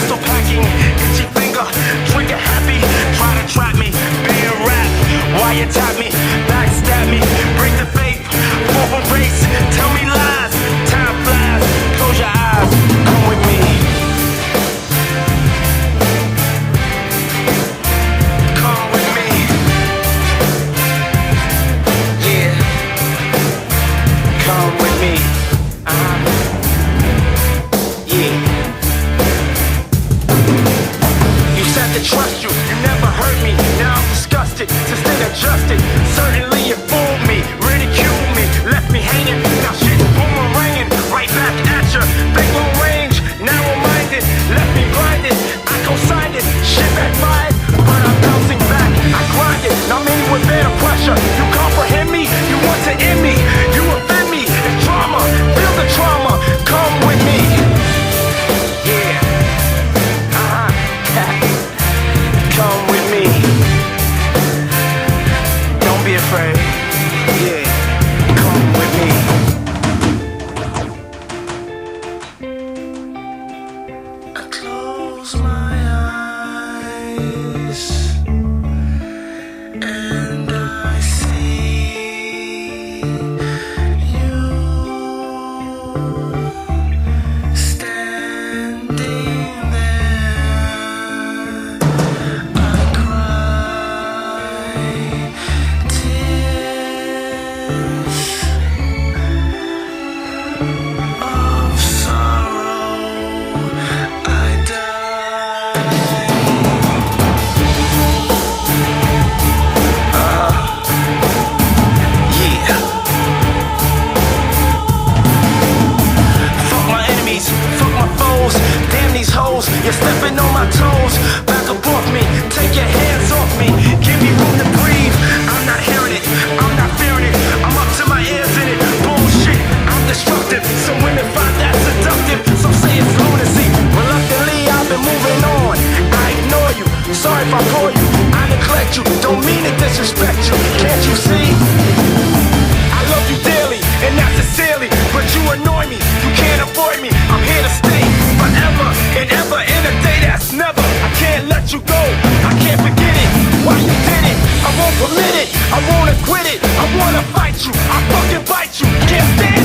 Pistol packing, itchy finger, trigger happy. Try to trap me, being rap. Wiretap me, backstab me, break the faith. Form a race, tell me lies. Time flies, close your eyes, come with me. Come with me. Yeah. Come with me. Yeah. You said to trust you, you never hurt me. Now I'm disgusted, sustained adjusted. Certainly you fooled me, ridiculed me, left me hanging. Now shit boomeranging, right back at ya. Big long range, narrow-minded, left me blinded. I co-signed it, shit backfired, but I'm bouncing back. I grind it, now many would bear the pressure. You comprehend me, you want to end me, you offend me. It's drama, feel the trauma, come with me. Yeah, come with me. Don't be afraid. Yeah, come with me. I close my eyes and I see you standing there. I cry tears of sorrow. I die. Yeah. Fuck my enemies, fuck my foes. Damn these hoes, you're stepping on my toes. Back up off me, take your hands off me. Give me room to breathe. I'm not hearing it, I'm not fearing it. I'm up to my ears in it. Bullshit, I'm destructive. Some women find that seductive. Some say it's lunacy. Reluctantly, I've been moving on. I ignore you, sorry if I bore you. I neglect you, don't mean to disrespect you. Can't you see? I love you dearly, and not sincerely, but you annoy me, you can't avoid me. I'm here to stay forever and ever in a day that's never. I can't let you go, I can't forget it. Why you did it, I won't permit it, I won't quit it. I wanna fight you, I fucking bite you, can't stand